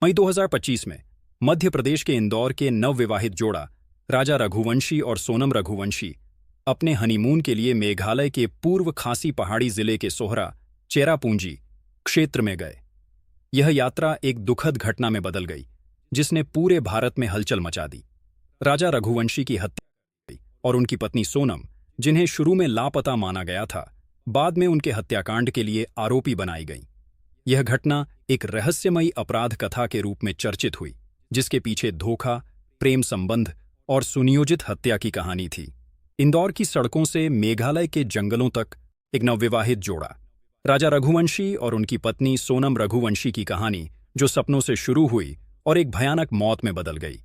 मई 2025 में मध्य प्रदेश के इंदौर के नवविवाहित जोड़ा राजा रघुवंशी और सोनम रघुवंशी अपने हनीमून के लिए मेघालय के पूर्व खासी पहाड़ी जिले के सोहरा चेरापूंजी क्षेत्र में गए। यह यात्रा एक दुखद घटना में बदल गई जिसने पूरे भारत में हलचल मचा दी। राजा रघुवंशी की हत्या हुई और उनकी पत्नी सोनम, जिन्हें शुरू में लापता माना गया था, बाद में उनके हत्याकांड के लिए आरोपी बनाई गईं। यह घटना एक रहस्यमयी अपराध कथा के रूप में चर्चित हुई, जिसके पीछे धोखा, प्रेम संबंध और सुनियोजित हत्या की कहानी थी। इंदौर की सड़कों से मेघालय के जंगलों तक एक नवविवाहित जोड़ा राजा रघुवंशी और उनकी पत्नी सोनम रघुवंशी की कहानी, जो सपनों से शुरू हुई और एक भयानक मौत में बदल गई।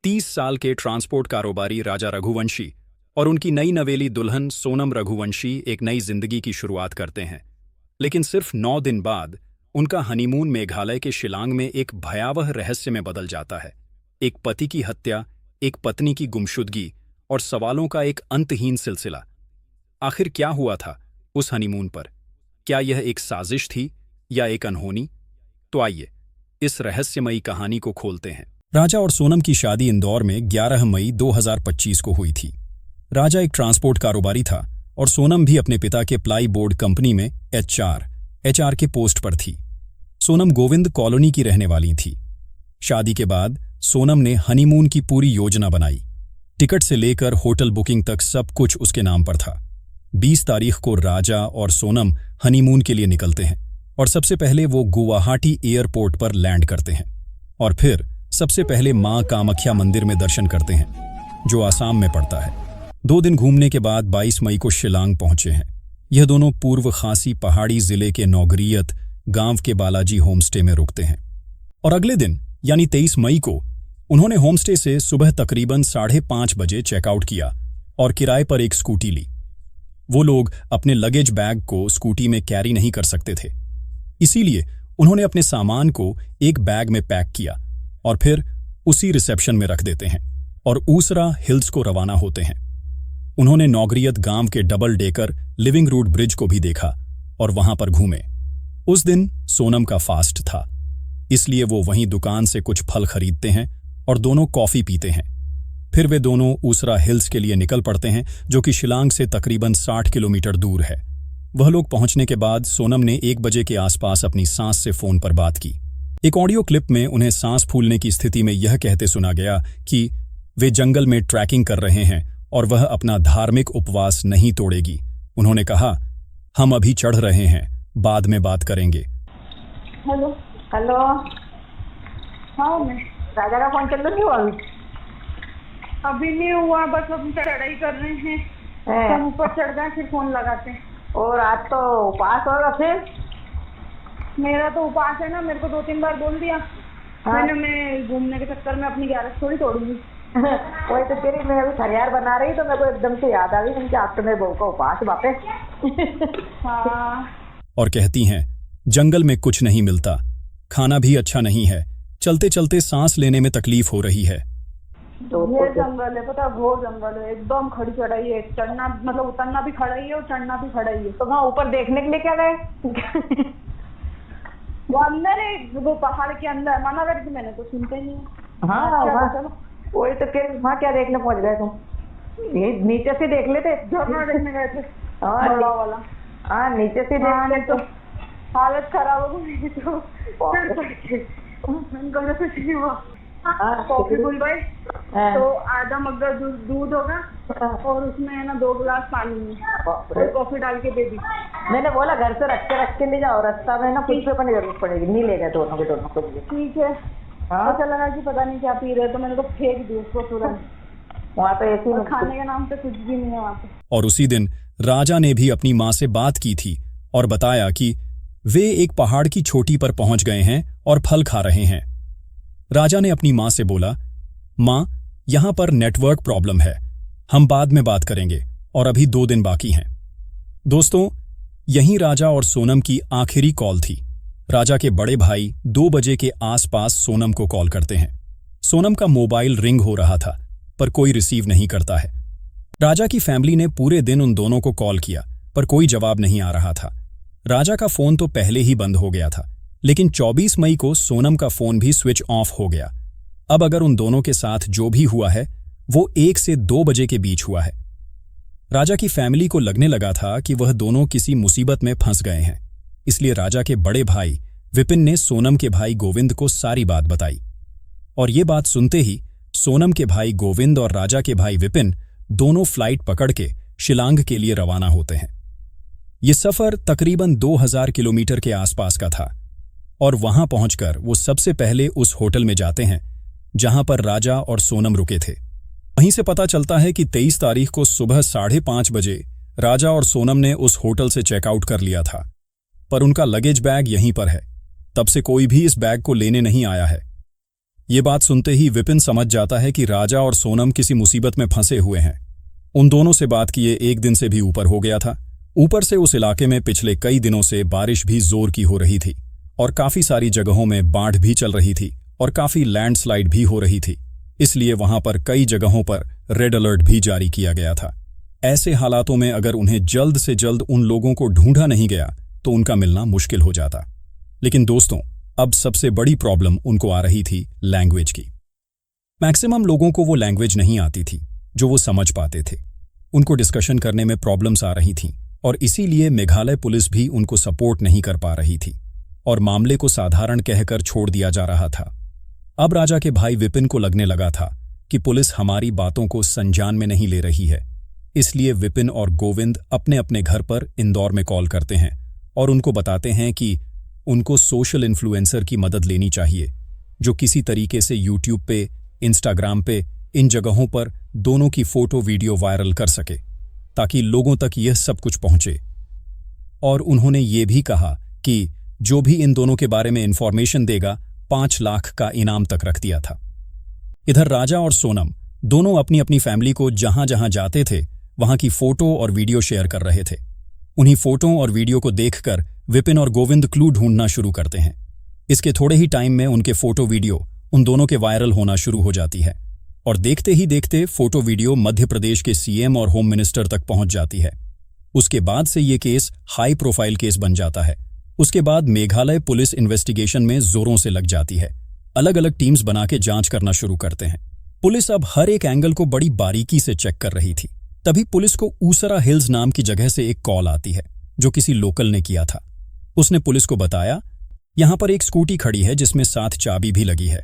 30 साल के ट्रांसपोर्ट कारोबारी राजा रघुवंशी और उनकी नई नवेली दुल्हन सोनम रघुवंशी एक नई जिंदगी की शुरुआत करते हैं, लेकिन सिर्फ 9 दिन बाद उनका हनीमून मेघालय के शिलांग में एक भयावह रहस्य में बदल जाता है। एक पति की हत्या, एक पत्नी की गुमशुदगी और सवालों का एक अंतहीन सिलसिला। आखिर क्या हुआ था उस हनीमून पर? क्या यह एक साजिश थी या एक अनहोनी? तो आइए इस रहस्यमयी कहानी को खोलते हैं। राजा और सोनम की शादी इंदौर में 11 मई 2025 को हुई थी। राजा एक ट्रांसपोर्ट कारोबारी था और सोनम भी अपने पिता के प्लाई बोर्ड कंपनी में एचआर के पोस्ट पर थी। सोनम गोविंद कॉलोनी की रहने वाली थी। शादी के बाद सोनम ने हनीमून की पूरी योजना बनाई। टिकट से लेकर होटल बुकिंग तक सब कुछ उसके नाम पर था। 20 तारीख को राजा और सोनम हनीमून के लिए निकलते हैं और सबसे पहले वो गुवाहाटी एयरपोर्ट पर लैंड करते हैं और फिर सबसे पहले मां कामाख्या मंदिर में दर्शन करते हैं, जो आसाम में पड़ता है। 2 दिन घूमने के बाद 22 मई को शिलांग पहुंचे हैं। यह दोनों पूर्व खासी पहाड़ी जिले के नौगरियत गांव के बालाजी होमस्टे में रुकते हैं और अगले दिन यानी 23 मई को उन्होंने होमस्टे से सुबह तकरीबन 5:30 बजे चेकआउट किया और किराए पर एक स्कूटी ली। वो लोग अपने लगेज बैग को स्कूटी में कैरी नहीं कर सकते थे, इसीलिए उन्होंने अपने सामान को एक बैग में पैक किया और फिर उसी रिसेप्शन में रख देते हैं और ऊसरा हिल्स को रवाना होते हैं। उन्होंने नौगरियत गांव के double decker living root bridge को भी देखा और वहां पर घूमे। उस दिन सोनम का फास्ट था, इसलिए वो वहीं दुकान से कुछ फल खरीदते हैं और दोनों कॉफी पीते हैं। फिर वे दोनों ऊसरा हिल्स के लिए निकल पड़ते हैं, जो कि शिलांग से तकरीबन 60 किलोमीटर दूर है। वह लोग पहुंचने के बाद सोनम ने 1 बजे के आसपास अपनी सास से फोन पर बात की। एक ऑडियो क्लिप में उन्हें सांस फूलने की स्थिति में यह कहते सुना गया कि वे जंगल में ट्रैकिंग कर रहे हैं और वह अपना धार्मिक उपवास नहीं तोड़ेगी। उन्होंने कहा, हम अभी चढ़ रहे हैं, बाद में बात करेंगे। हेलो हेलो, हाँ मैं राजा का फोन चल रही हूँ। अभी नहीं हुआ, बस हम चढ़ाई कर रहे हैं, हम ऊपर चढ़ गए फिर फोन लगाते हैं। और आज तो उपवास होगा फिर? मेरा तो उपवास है ना, मेरे को 2-3 बार बोल दिया। हाँ? मैं घूमने के चक्कर में अपनी 11 थोड़ी तोड़ूंगी। वही तो तेरी, मैं अभी खरियार बना रही तो मेरे को एकदम से याद आ गई कि आज तो मेरे बहू का उपवास वापस। हाँ। और कहती हैं, जंगल में कुछ नहीं मिलता, खाना भी अच्छा नहीं है, चलते चलते सांस लेने में तकलीफ हो रही है। ये जंगल है, पता, घोर जंगल है, एकदम खड़ी चढ़ाई है। चढ़ना मतलब उतरना भी खड़ा ही है और चढ़ना भी खड़ा ही है। तो वहाँ ऊपर देखने के लिए क्या गए? वो अंदर है, वो पहाड़ के अंदर। माना करती मैंने तो सुनते नहीं। हाँ, वही तो फिर वहाँ क्या देखने पहुँच गए तुम? ये नीचे से देख लेते। झरना देखने गए थे, हाँ बड़ा वाला। हाँ, नीचे से देख ले तो हालत खराब हो गई। तो कुछ नहीं हुआ। कॉफी बुलवाई तो आधा मग्गा दूध होगा और उसमें है ना 2 गिलास पानी और कॉफी डाल के दे दी। मैंने बोला घर से रख के ले जाओ, रास्ता में ना कुछ भी अपनी जरूरत पड़ेगी। नहीं ले गए दोनों को। ठीक है। हाँ? अच्छा लगा कि पता नहीं क्या पी रहे, तो मैंने तो फेंक दी उसको तुरंत। वहाँ तो ऐसी खाने के नाम पे कुछ भी नहीं है वहाँ पे। और उसी दिन राजा ने भी अपनी मां से बात की थी और बताया कि वे एक पहाड़ की चोटी पर पहुंच गए हैं और फल खा रहे हैं। राजा ने अपनी मां से बोला, मां, यहां पर नेटवर्क प्रॉब्लम है, हम बाद में बात करेंगे और अभी 2 दिन बाकी हैं। दोस्तों, यहीं राजा और सोनम की आखिरी कॉल थी। राजा के बड़े भाई 2 बजे के आसपास सोनम को कॉल करते हैं। सोनम का मोबाइल रिंग हो रहा था, पर कोई रिसीव नहीं करता है। राजा की फैमिली ने पूरे दिन उन दोनों को कॉल किया, पर कोई जवाब नहीं आ रहा था। राजा का फोन तो पहले ही बंद हो गया था, लेकिन 24 मई को सोनम का फोन भी स्विच ऑफ हो गया। अब अगर उन दोनों के साथ जो भी हुआ है वो 1 से 2 बजे के बीच हुआ है। राजा की फैमिली को लगने लगा था कि वह दोनों किसी मुसीबत में फंस गए हैं, इसलिए राजा के बड़े भाई विपिन ने सोनम के भाई गोविंद को सारी बात बताई। और ये बात सुनते ही सोनम के भाई गोविंद और राजा के भाई विपिन दोनों फ्लाइट पकड़ के शिलांग के लिए रवाना होते हैं। ये सफर तकरीबन 2000 किलोमीटर के आसपास का था और वहां पहुंचकर वो सबसे पहले उस होटल में जाते हैं जहां पर राजा और सोनम रुके थे। वहीं से पता चलता है कि 23 तारीख को सुबह 5:30 बजे राजा और सोनम ने उस होटल से चेकआउट कर लिया था, पर उनका लगेज बैग यहीं पर है। तब से कोई भी इस बैग को लेने नहीं आया है। ये बात सुनते ही विपिन समझ जाता है कि राजा और सोनम किसी मुसीबत में फंसे हुए हैं। उन दोनों से बात किए 1 दिन से भी ऊपर हो गया था। ऊपर से उस इलाके में पिछले कई दिनों से बारिश भी जोर की हो रही थी और काफी सारी जगहों में बाढ़ भी चल रही थी और काफी लैंडस्लाइड भी हो रही थी, इसलिए वहां पर कई जगहों पर रेड अलर्ट भी जारी किया गया था। ऐसे हालातों में अगर उन्हें जल्द से जल्द उन लोगों को ढूंढा नहीं गया तो उनका मिलना मुश्किल हो जाता। लेकिन दोस्तों, अब सबसे बड़ी प्रॉब्लम उनको आ रही थी लैंग्वेज की। मैक्सिमम लोगों को वो लैंग्वेज नहीं आती थी जो वो समझ पाते थे। उनको डिस्कशन करने में प्रॉब्लम्स आ रही थीं और इसीलिए मेघालय पुलिस भी उनको सपोर्ट नहीं कर पा रही थी और मामले को साधारण कहकर छोड़ दिया जा रहा था। अब राजा के भाई विपिन को लगने लगा था कि पुलिस हमारी बातों को संज्ञान में नहीं ले रही है, इसलिए विपिन और गोविंद अपने अपने घर पर इंदौर में कॉल करते हैं और उनको बताते हैं कि उनको सोशल इन्फ्लुएंसर की मदद लेनी चाहिए जो किसी तरीके से यूट्यूब पे, इंस्टाग्राम पे, इन जगहों पर दोनों की फोटो वीडियो वायरल कर सके ताकि लोगों तक यह सब कुछ पहुंचे। और उन्होंने ये भी कहा कि जो भी इन दोनों के बारे में इंफॉर्मेशन देगा 5 लाख का इनाम तक रख दिया था। इधर राजा और सोनम दोनों अपनी अपनी फैमिली को जहां जहां जाते थे वहां की फोटो और वीडियो शेयर कर रहे थे। उन्हीं फोटो और वीडियो को देखकर विपिन और गोविंद क्लू ढूंढना शुरू करते हैं। इसके थोड़े ही टाइम में उनके फोटो वीडियो उन दोनों के वायरल होना शुरू हो जाती है और देखते ही देखते फोटो वीडियो मध्य प्रदेश के सीएम और होम मिनिस्टर तक पहुंच जाती है। उसके बाद से ये केस हाई प्रोफाइल केस बन जाता है। उसके बाद मेघालय पुलिस इन्वेस्टिगेशन में जोरों से लग जाती है। अलग अलग टीम्स बना के जांच करना शुरू करते हैं। पुलिस अब हर एक एंगल को बड़ी बारीकी से चेक कर रही थी। तभी पुलिस को ऊसरा हिल्स नाम की जगह से एक कॉल आती है जो किसी लोकल ने किया था। उसने पुलिस को बताया, यहां पर एक स्कूटी खड़ी है जिसमें 7 चाबी भी लगी है।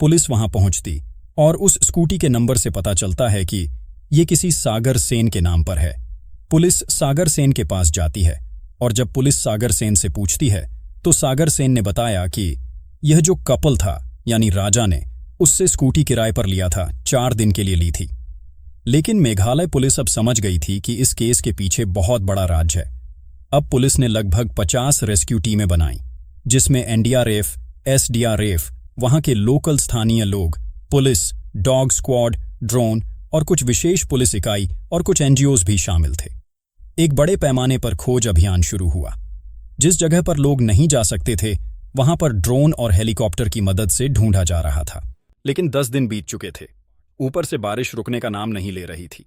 पुलिस वहां पहुंचती और उस स्कूटी के नंबर से पता चलता है कि ये किसी सागर सेन के नाम पर है। पुलिस सागर सेन के पास जाती है और जब पुलिस सागर सेन से पूछती है तो सागर सेन ने बताया कि यह जो कपल था यानी राजा ने उससे स्कूटी किराए पर लिया था, 4 दिन के लिए ली थी। लेकिन मेघालय पुलिस अब समझ गई थी कि इस केस के पीछे बहुत बड़ा राज है। अब पुलिस ने लगभग 50 रेस्क्यू टीमें बनाई जिसमें एनडीआरएफ, एसडीआरएफ, वहां के लोकल स्थानीय लोग, पुलिस, डॉग स्क्वाड, ड्रोन और कुछ विशेष पुलिस इकाई और कुछ एनजीओज भी शामिल थे। एक बड़े पैमाने पर खोज अभियान शुरू हुआ। जिस जगह पर लोग नहीं जा सकते थे वहां पर ड्रोन और हेलीकॉप्टर की मदद से ढूंढा जा रहा था। लेकिन 10 दिन बीत चुके थे। ऊपर से बारिश रुकने का नाम नहीं ले रही थी।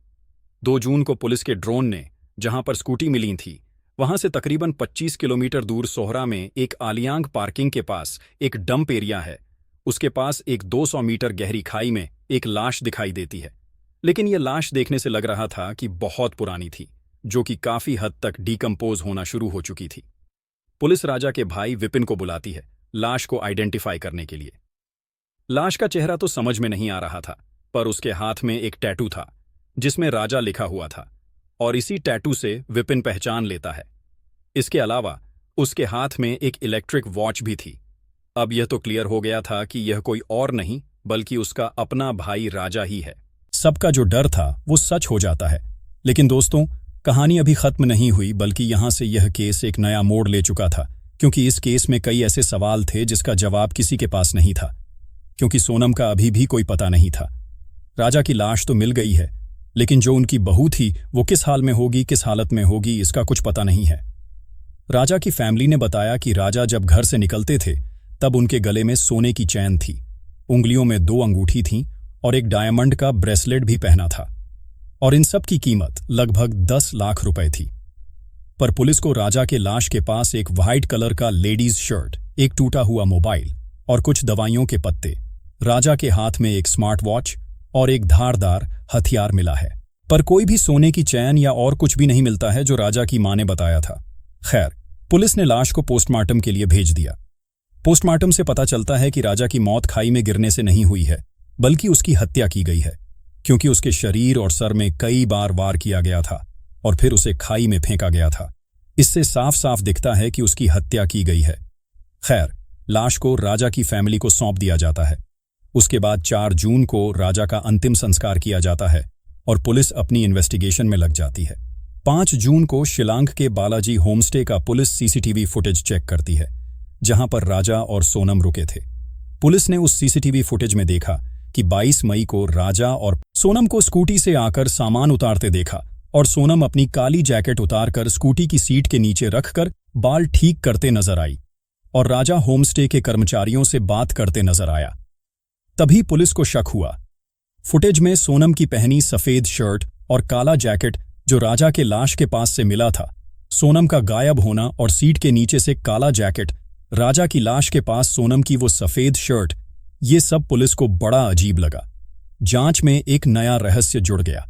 2 जून को पुलिस के ड्रोन ने जहां पर स्कूटी मिली थी वहां से तकरीबन 25 किलोमीटर दूर सोहरा में एक आलियांग पार्किंग के पास एक डंप एरिया है। उसके पास एक 200 मीटर गहरी खाई में एक लाश दिखाई देती है। लेकिन यह लाश देखने से लग रहा था कि बहुत पुरानी थी, जो कि काफी हद तक डीकंपोज होना शुरू हो चुकी थी। पुलिस राजा के भाई विपिन को बुलाती है लाश को आइडेंटिफाई करने के लिए। लाश का चेहरा तो समझ में नहीं आ रहा था, पर उसके हाथ में एक टैटू था जिसमें राजा लिखा हुआ था और इसी टैटू से विपिन पहचान लेता है। इसके अलावा उसके हाथ में एक इलेक्ट्रिक वॉच भी थी। अब यह तो क्लियर हो गया था कि यह कोई और नहीं बल्कि उसका अपना भाई राजा ही है। सबका जो डर था वो सच हो जाता है। लेकिन दोस्तों, कहानी अभी खत्म नहीं हुई, बल्कि यहां से यह केस एक नया मोड़ ले चुका था, क्योंकि इस केस में कई ऐसे सवाल थे जिसका जवाब किसी के पास नहीं था, क्योंकि सोनम का अभी भी कोई पता नहीं था। राजा की लाश तो मिल गई है, लेकिन जो उनकी बहू थी वो किस हाल में होगी, किस हालत में होगी, इसका कुछ पता नहीं है। राजा की फैमिली ने बताया कि राजा जब घर से निकलते थे तब उनके गले में सोने की चैन थी, उंगलियों में 2 अंगूठी थीं और एक डायमंड का ब्रेसलेट भी पहना था, और इन सब की कीमत लगभग 10 लाख रुपए थी। पर पुलिस को राजा के लाश के पास एक व्हाइट कलर का लेडीज शर्ट एक टूटा हुआ मोबाइल और कुछ दवाइयों के पत्ते। राजा के हाथ में एक स्मार्ट वॉच और एक धारदार हथियार मिला है, पर कोई भी सोने की चैन या और कुछ भी नहीं मिलता है जो राजा की मां ने बताया था। खैर, पुलिस ने लाश को पोस्टमार्टम के लिए भेज दिया। पोस्टमार्टम से पता चलता है कि राजा की मौत खाई में गिरने से नहीं हुई है, बल्कि उसकी हत्या की गई है, क्योंकि उसके शरीर और सर में कई बार वार किया गया था और फिर उसे खाई में फेंका गया था। इससे साफ साफ दिखता है कि उसकी हत्या की गई है। खैर, लाश को राजा की फैमिली को सौंप दिया जाता है। उसके बाद 4 जून को राजा का अंतिम संस्कार किया जाता है और पुलिस अपनी इन्वेस्टिगेशन में लग जाती है। 5 जून को शिलांग के बालाजी होमस्टे का पुलिस सीसीटीवी फुटेज चेक करती है, जहां पर राजा और सोनम रुके थे। पुलिस ने उस सीसीटीवी फुटेज में देखा कि 22 मई को राजा और सोनम को स्कूटी से आकर सामान उतारते देखा और सोनम अपनी काली जैकेट उतारकर स्कूटी की सीट के नीचे रखकर बाल ठीक करते नजर आई और राजा होमस्टे के कर्मचारियों से बात करते नजर आया। तभी पुलिस को शक हुआ। फुटेज में सोनम की पहनी सफेद शर्ट और काला जैकेट जो राजा के लाश के पास से मिला था, सोनम का गायब होना और सीट के नीचे से काला जैकेट, राजा की लाश के पास सोनम की वो सफेद शर्ट, ये सब पुलिस को बड़ा अजीब लगा। जांच में एक नया रहस्य जुड़ गया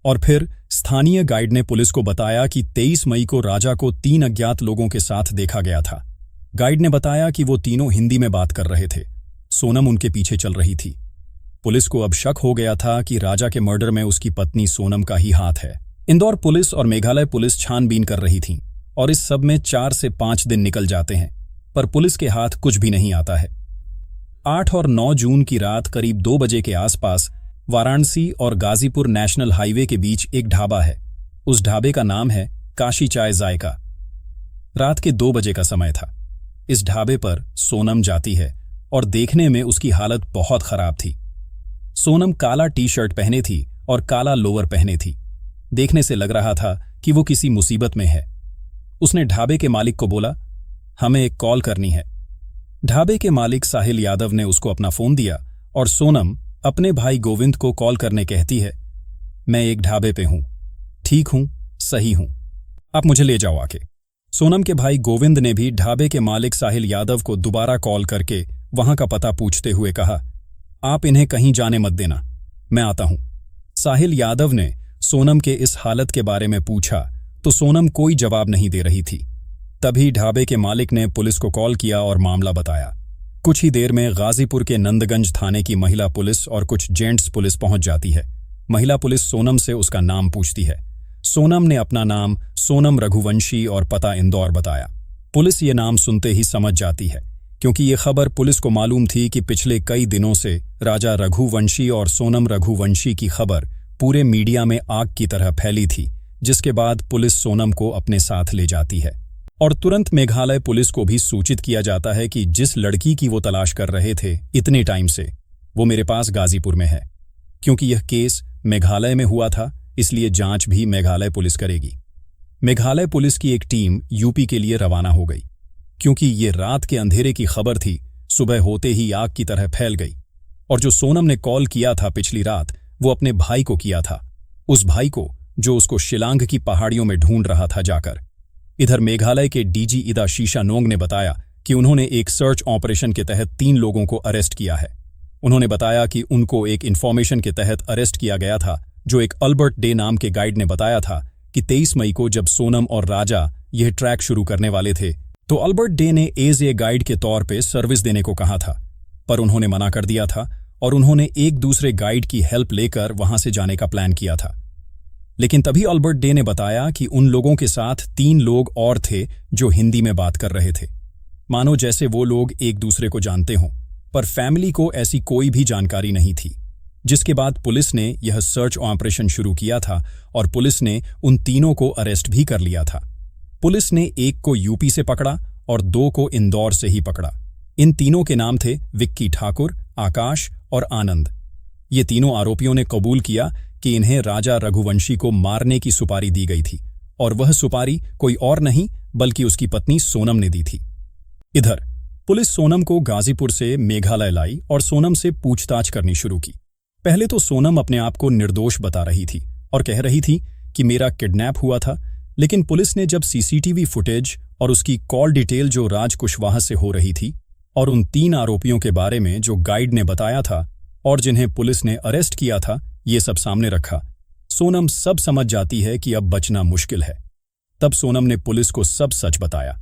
और फिर स्थानीय गाइड ने पुलिस को बताया कि 23 मई को राजा को 3 अज्ञात लोगों के साथ देखा गया था। गाइड ने बताया कि वो तीनों हिंदी में बात कर रहे थे। सोनम उनके पीछे चल रही थी। पुलिस को अब शक हो गया था कि राजा के मर्डर में उसकी पत्नी सोनम का ही हाथ है। इंदौर पुलिस और मेघालय पुलिस छानबीन कर रही थीं और इस सब में 4 से 5 दिन निकल जाते हैं, पर पुलिस के हाथ कुछ भी नहीं आता है। 8 और 9 जून की रात करीब 2 बजे के आसपास वाराणसी और गाजीपुर नेशनल हाईवे के बीच एक ढाबा है। उस ढाबे का नाम है काशी चाय जायका। रात के 2 बजे का समय था। इस ढाबे पर सोनम जाती है और देखने में उसकी हालत बहुत खराब थी। सोनम काला टी-शर्ट पहने थी और काला लोअर पहने थी। देखने से लग रहा था कि वो किसी मुसीबत में है। उसने ढाबे के मालिक को बोला, हमें एक कॉल करनी है। ढाबे के मालिक साहिल यादव ने उसको अपना फोन दिया और सोनम अपने भाई गोविंद को कॉल करने कहती है, मैं एक ढाबे पे हूं, ठीक हूं, सही हूं, आप मुझे ले जाओ आके। सोनम के भाई गोविंद ने भी ढाबे के मालिक साहिल यादव को दोबारा कॉल करके वहां का पता पूछते हुए कहा, आप इन्हें कहीं जाने मत देना, मैं आता हूं। साहिल यादव ने सोनम के इस हालत के बारे में पूछा तो सोनम कोई जवाब नहीं दे रही थी। तभी ढाबे के मालिक ने पुलिस को कॉल किया और मामला बताया। कुछ ही देर में गाजीपुर के नंदगंज थाने की महिला पुलिस और कुछ जेंट्स पुलिस पहुंच जाती है। महिला पुलिस सोनम से उसका नाम पूछती है। सोनम ने अपना नाम सोनम रघुवंशी और पता इंदौर बताया। पुलिस ये नाम सुनते ही समझ जाती है, क्योंकि ये खबर पुलिस को मालूम थी कि पिछले कई दिनों से राजा रघुवंशी और सोनम रघुवंशी की खबर पूरे मीडिया में आग की तरह फैली थी, जिसके बाद पुलिस सोनम को अपने साथ ले जाती है और तुरंत मेघालय पुलिस को भी सूचित किया जाता है कि जिस लड़की की वो तलाश कर रहे थे इतने टाइम से, वो मेरे पास गाजीपुर में है। क्योंकि यह केस मेघालय में हुआ था, इसलिए जांच भी मेघालय पुलिस करेगी। मेघालय पुलिस की एक टीम यूपी के लिए रवाना हो गई। क्योंकि ये रात के अंधेरे की खबर थी, सुबह होते ही आग की तरह फैल गई और जो सोनम ने कॉल किया था पिछली रात, वो अपने भाई को किया था, उस भाई को जो उसको शिलांग की पहाड़ियों में ढूंढ रहा था जाकर। इधर मेघालय के डीजी इदा शीशानोंग ने बताया कि उन्होंने एक सर्च ऑपरेशन के तहत 3 लोगों को अरेस्ट किया है। उन्होंने बताया कि उनको एक इन्फॉर्मेशन के तहत अरेस्ट किया गया था, जो एक अल्बर्ट डे नाम के गाइड ने बताया था कि 23 मई को जब सोनम और राजा यह ट्रैक शुरू करने वाले थे, तो अल्बर्ट डे ने एज ए गाइड के तौर पे सर्विस देने को कहा था, पर उन्होंने मना कर दिया था और उन्होंने एक दूसरे गाइड की हेल्प लेकर वहां से जाने का प्लान किया था। लेकिन तभी अल्बर्ट डे ने बताया कि उन लोगों के साथ 3 लोग और थे जो हिंदी में बात कर रहे थे, मानो जैसे वो लोग एक दूसरे को जानते हों, पर फैमिली को ऐसी कोई भी जानकारी नहीं थी। जिसके बाद पुलिस ने यह सर्च ऑपरेशन शुरू किया था और पुलिस ने उन तीनों को अरेस्ट भी कर लिया था। पुलिस ने एक को यूपी से पकड़ा और 2 को इंदौर से ही पकड़ा। इन तीनों के नाम थे विक्की ठाकुर, आकाश और आनंद। ये तीनों आरोपियों ने कबूल किया कि इन्हें राजा रघुवंशी को मारने की सुपारी दी गई थी और वह सुपारी कोई और नहीं बल्कि उसकी पत्नी सोनम ने दी थी। इधर पुलिस सोनम को गाजीपुर से मेघालय लाई और सोनम से पूछताछ करनी शुरू की। पहले तो सोनम अपने आप को निर्दोष बता रही थी और कह रही थी कि मेरा किडनैप हुआ था, लेकिन पुलिस ने जब सीसीटीवी फुटेज और उसकी कॉल डिटेल जो राज कुशवाहा से हो रही थी और उन 3 आरोपियों के बारे में जो गाइड ने बताया था और जिन्हें पुलिस ने अरेस्ट किया था, ये सब सामने रखा, सोनम सब समझ जाती है कि अब बचना मुश्किल है। तब सोनम ने पुलिस को सब सच बताया।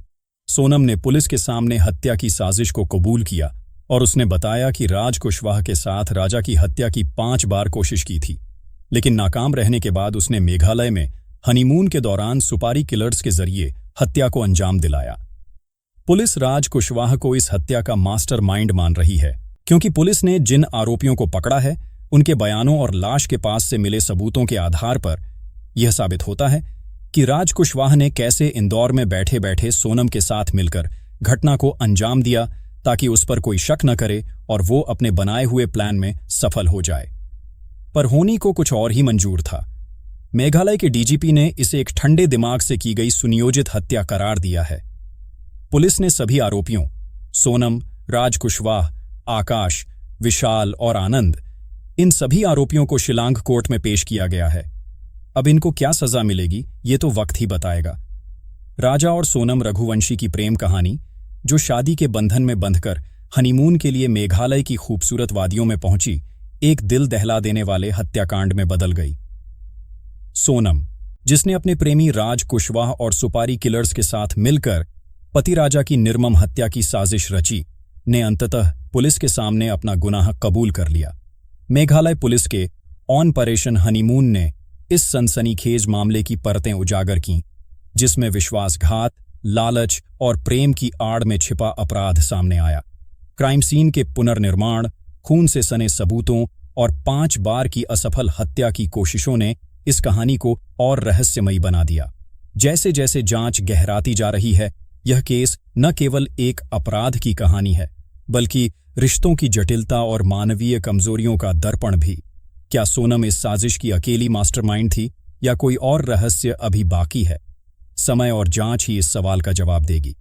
सोनम ने पुलिस के सामने हत्या की साजिश को कबूल किया और उसने बताया कि राज कुशवाहा के साथ राजा की हत्या की 5 बार कोशिश की थी, लेकिन नाकाम रहने के बाद उसने मेघालय में हनीमून के दौरान सुपारी किलर्स के जरिए हत्या को अंजाम दिलाया। पुलिस राज कुशवाहा को इस हत्या का मास्टरमाइंड मान रही है, क्योंकि पुलिस ने जिन आरोपियों को पकड़ा है उनके बयानों और लाश के पास से मिले सबूतों के आधार पर यह साबित होता है कि राज कुशवाहा ने कैसे इंदौर में बैठे बैठे सोनम के साथ मिलकर घटना को अंजाम दिया ताकि उस पर कोई शक न करे और वो अपने बनाए हुए प्लान में सफल हो जाए। पर होनी को कुछ और ही मंजूर था। मेघालय के डीजीपी ने इसे एक ठंडे दिमाग से की गई सुनियोजित हत्या करार दिया है। पुलिस ने सभी आरोपियों सोनम, राज कुशवाहा, आकाश, विशाल और आनंद, इन सभी आरोपियों को शिलांग कोर्ट में पेश किया गया है। अब इनको क्या सजा मिलेगी ये तो वक्त ही बताएगा। राजा और सोनम रघुवंशी की प्रेम कहानी, जो शादी के बंधन में बंधकर हनीमून के लिए मेघालय की खूबसूरत वादियों में पहुंची, एक दिल दहला देने वाले हत्याकांड में बदल गई। सोनम, जिसने अपने प्रेमी राज कुशवाहा और सुपारी किलर्स के साथ मिलकर पति राजा की निर्मम हत्या की साजिश रची, ने अंततः पुलिस के सामने अपना गुनाह कबूल कर लिया। मेघालय पुलिस के ऑपरेशन हनीमून ने इस सनसनीखेज मामले की परतें उजागर कीं, जिसमें विश्वासघात, लालच और प्रेम की आड़ में छिपा अपराध सामने आया। क्राइम सीन के पुनर्निर्माण, खून से सने सबूतों और 5 बार की असफल हत्या की कोशिशों ने इस कहानी को और रहस्यमयी बना दिया। जैसे जैसे जांच गहराती जा रही है, यह केस न केवल एक अपराध की कहानी है, बल्कि रिश्तों की जटिलता और मानवीय कमजोरियों का दर्पण भी। क्या सोनम इस साजिश की अकेली मास्टरमाइंड थी या कोई और रहस्य अभी बाकी है? समय और जांच ही इस सवाल का जवाब देगी।